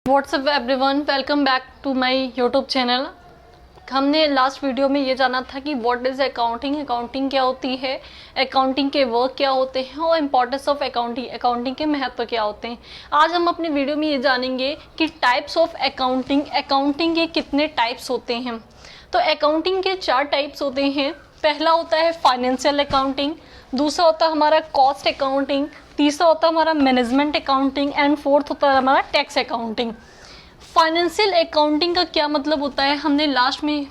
WhatsApp everyone, welcome back to my YouTube channel. हमने last video में ये जाना था कि व्हाट इज़ अकाउंटिंग, अकाउंटिंग क्या होती है, अकाउंटिंग के वर्क क्या होते हैं और इम्पोर्टेंस ऑफ अकाउंटिंग, अकाउंटिंग के महत्व क्या होते हैं। आज हम अपने वीडियो में ये जानेंगे कि टाइप्स ऑफ अकाउंटिंग, अकाउंटिंग के कितने टाइप्स होते हैं। तो अकाउंटिंग के 4 टाइप्स होते हैं। पहला होता है फाइनेंशियल अकाउंटिंग, दूसरा होता है हमारा कॉस्ट अकाउंटिंग, तीसरा होता है हमारा मैनेजमेंट अकाउंटिंग एंड फोर्थ होता है हमारा टैक्स अकाउंटिंग। फाइनेंशियल अकाउंटिंग का क्या मतलब होता है, हमने लास्ट में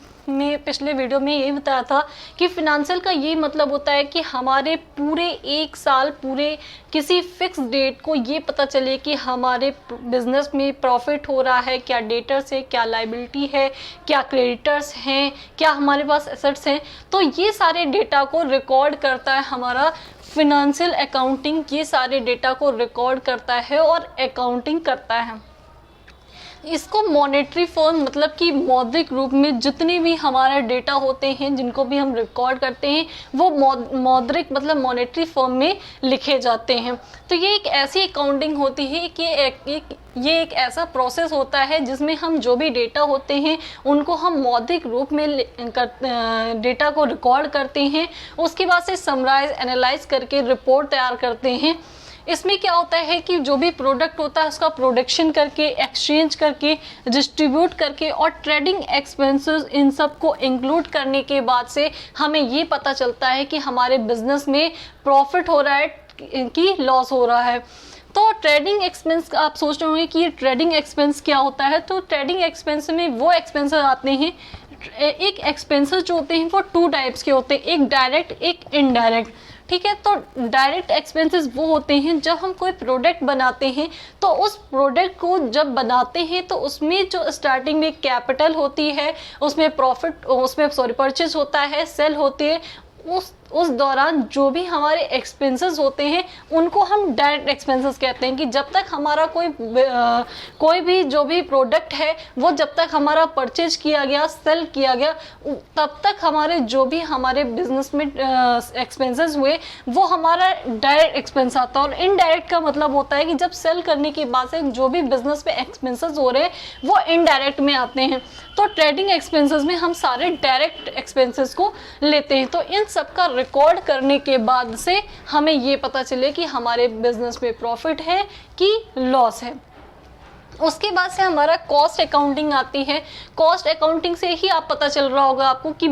पिछले वीडियो में ये बताया था कि फिनेंशियल का ये मतलब होता है कि हमारे पूरे एक साल, पूरे किसी फिक्स डेट को ये पता चले कि हमारे बिजनेस में प्रॉफिट हो रहा है, क्या डेटर्स है, क्या लाइबिलिटी है, क्या क्रेडिटर्स हैं, क्या हमारे पास एसेट्स हैं। तो ये सारे डेटा को रिकॉर्ड करता है हमारा फिनेंशियल अकाउंटिंग, ये सारे डेटा को रिकॉर्ड करता है और अकाउंटिंग करता है। इसको मॉनेटरी फॉर्म मतलब कि मौद्रिक रूप में जितने भी हमारे डेटा होते हैं जिनको भी हम रिकॉर्ड करते हैं वो मौद्रिक मतलब मॉनेटरी फॉर्म में लिखे जाते हैं। तो ये एक ऐसी अकाउंटिंग होती है कि ये एक ऐसा प्रोसेस होता है जिसमें हम जो भी डेटा होते हैं उनको हम मौद्रिक रूप में डेटा को रिकॉर्ड करते हैं, उसके बाद से समराइज एनालाइज करके रिपोर्ट तैयार करते हैं। इसमें क्या होता है कि जो भी प्रोडक्ट होता है उसका प्रोडक्शन करके, एक्सचेंज करके, डिस्ट्रीब्यूट करके और ट्रेडिंग एक्सपेंसेस इन सब को इंक्लूड करने के बाद से हमें ये पता चलता है कि हमारे बिजनेस में प्रॉफिट हो रहा है कि लॉस हो रहा है। तो ट्रेडिंग एक्सपेंस, आप सोच रहे होंगे कि ये ट्रेडिंग एक्सपेंस क्या होता है। तो ट्रेडिंग एक्सपेंस में वो एक्सपेंसेस आते हैं, एक एक्सपेंसेस जो होते हैं वो 2 टाइप्स के होते हैं, एक डायरेक्ट एक इनडायरेक्ट। ठीक है, तो डायरेक्ट एक्सपेंसेस वो होते हैं जब हम कोई प्रोडक्ट बनाते हैं, तो उस प्रोडक्ट को जब बनाते हैं तो उसमें जो स्टार्टिंग में कैपिटल होती है, उसमें परचेज होता है, सेल होती है, उस दौरान जो भी हमारे एक्सपेंसेस होते हैं उनको हम डायरेक्ट एक्सपेंसेस कहते हैं। कि जब तक हमारा कोई भी जो भी प्रोडक्ट है वो जब तक हमारा परचेज किया गया, सेल किया गया, तब तक हमारे जो भी हमारे बिजनेस में एक्सपेंसेस हुए वो हमारा डायरेक्ट एक्सपेंस आता है। और इनडायरेक्ट का मतलब होता है कि जब सेल करने के बाद से जो भी बिजनेस में एक्सपेंसेस हो रहे हैं वो इनडायरेक्ट में आते हैं। तो ट्रेडिंग एक्सपेंसेस में हम सारे डायरेक्ट एक्सपेंसेस को लेते हैं। तो इन सब का रिकॉर्ड करने के बाद से हमें ये पता चले कि हमारे बिजनेस में प्रॉफिट है कि लॉस है। उसके बाद से हमारा कॉस्ट अकाउंटिंग आती है। कॉस्ट अकाउंटिंग से ही आप पता चल रहा होगा आपको कि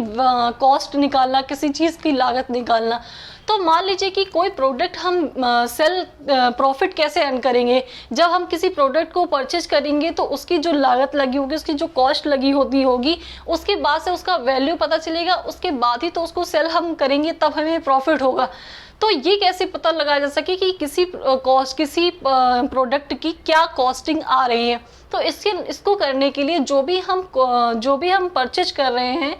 कॉस्ट निकालना, किसी चीज़ की लागत निकालना। तो मान लीजिए कि कोई प्रोडक्ट हम सेल प्रॉफिट कैसे अर्न करेंगे, जब हम किसी प्रोडक्ट को परचेज करेंगे तो उसकी जो लागत लगी होगी, उसकी जो कॉस्ट लगी होगी, उसके बाद से उसका वैल्यू पता चलेगा, उसके बाद ही तो उसको सेल हम करेंगे, तब हमें प्रॉफिट होगा। तो ये कैसे पता लगाया जा सके कि किसी प्रोडक्ट की क्या कॉस्टिंग आ रही है। तो इसको करने के लिए जो भी हम परचेज कर रहे हैं,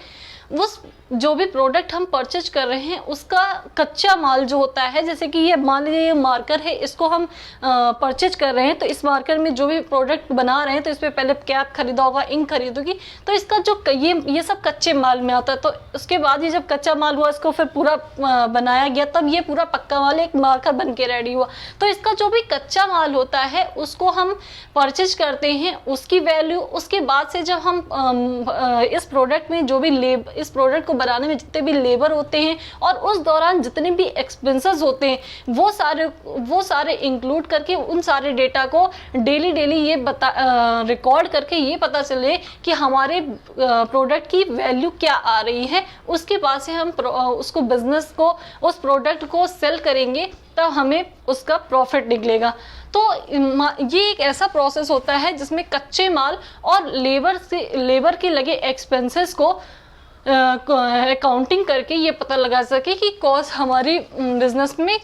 जो भी प्रोडक्ट हम परचेज कर रहे हैं उसका कच्चा माल जो होता है, जैसे कि ये मान लीजिए ये मार्कर है, इसको हम परचेज कर रहे हैं। तो इस मार्कर में जो भी प्रोडक्ट बना रहे हैं तो इस पर पहले कैप खरीदा होगा, इंक खरीदोगी, तो इसका जो ये सब कच्चे माल में आता है। तो उसके बाद ये जब कच्चा माल हुआ, इसको फिर पूरा बनाया गया, तब ये पूरा पक्का माल एक मार्कर बन के रेडी हुआ। तो इसका जो भी कच्चा माल होता है उसको हम परचेज करते हैं, उसकी वैल्यू, उसके बाद से जब हम इस प्रोडक्ट में जो भी इस प्रोडक्ट को बनाने में जितने भी लेबर होते हैं और उस दौरान जितने भी एक्सपेंसेस होते हैं वो सारे इंक्लूड करके उन सारे डेटा को डेली ये रिकॉर्ड करके ये पता चले कि हमारे प्रोडक्ट की वैल्यू क्या आ रही है। उसके बाद से हम उसको बिजनेस को, उस प्रोडक्ट को सेल करेंगे, तब हमें उसका प्रॉफिट निकलेगा। तो ये एक ऐसा प्रोसेस होता है जिसमें कच्चे माल और लेबर के लगे एक्सपेंसेस को अकाउंटिंग करके ये पता लगा सके कि कॉस्ट हमारी बिजनेस में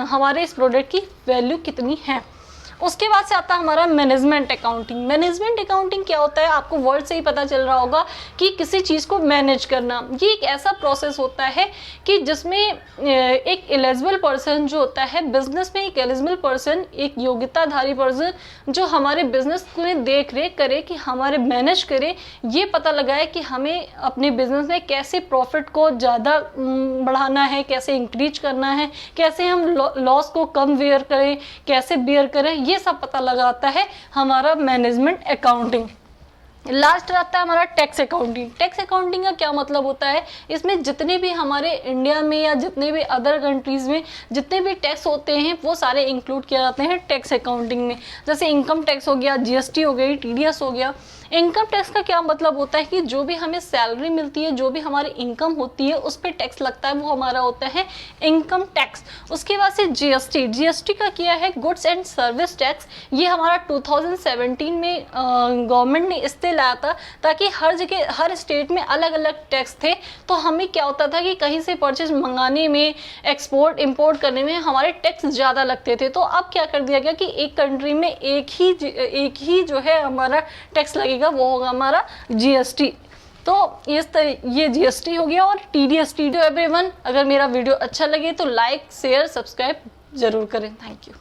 हमारे इस प्रोडक्ट की वैल्यू कितनी है। उसके बाद से आता है हमारा मैनेजमेंट अकाउंटिंग। मैनेजमेंट अकाउंटिंग क्या होता है, आपको वर्ड से ही पता चल रहा होगा कि किसी चीज़ को मैनेज करना। ये एक ऐसा प्रोसेस होता है कि जिसमें एक एलिजिबल पर्सन जो होता है बिजनेस में, एक एलिजिबल पर्सन, एक योग्यताधारी पर्सन जो हमारे बिजनेस को देख रेख करे, कि हमारे मैनेज करे, ये पता लगाए कि हमें अपने बिजनेस में कैसे प्रॉफिट को ज़्यादा बढ़ाना है, कैसे इंक्रीज करना है, कैसे हम लॉस को कम बेयर करें, कैसे बेयर करें, ये सब पता लगाता है हमारा मैनेजमेंट अकाउंटिंग। लास्ट आता है हमारा टैक्स अकाउंटिंग। टैक्स अकाउंटिंग का क्या मतलब होता है, इसमें जितने भी हमारे इंडिया में या जितने भी अदर कंट्रीज में जितने भी टैक्स होते हैं वो सारे इंक्लूड किए जाते हैं टैक्स अकाउंटिंग में। जैसे इनकम टैक्स हो गया, जीएसटी हो गई, टीडीएस हो गया। इनकम टैक्स का क्या मतलब होता है कि जो भी हमें सैलरी मिलती है, जो भी हमारी इनकम होती है उस पर टैक्स लगता है, वो हमारा होता है इनकम टैक्स। उसके बाद से जीएसटी। जीएसटी का क्या है, गुड्स एंड सर्विस टैक्स। ये हमारा 2017 में गवर्नमेंट ने इसलिए लाया था ताकि हर जगह हर स्टेट में अलग अलग टैक्स थे, तो हमें क्या होता था कि कहीं से परचेज मंगाने में, एक्सपोर्ट इंपोर्ट करने में हमारे टैक्स ज़्यादा लगते थे। तो अब क्या कर दिया गया कि एक कंट्री में एक ही जो है हमारा टैक्स लगेगा, वो होगा हमारा जीएसटी। तो ये जीएसटी हो गया। और टीडीएस। एवरीवन, अगर मेरा वीडियो अच्छा लगे तो लाइक, शेयर, सब्सक्राइब जरूर करें। Thank you.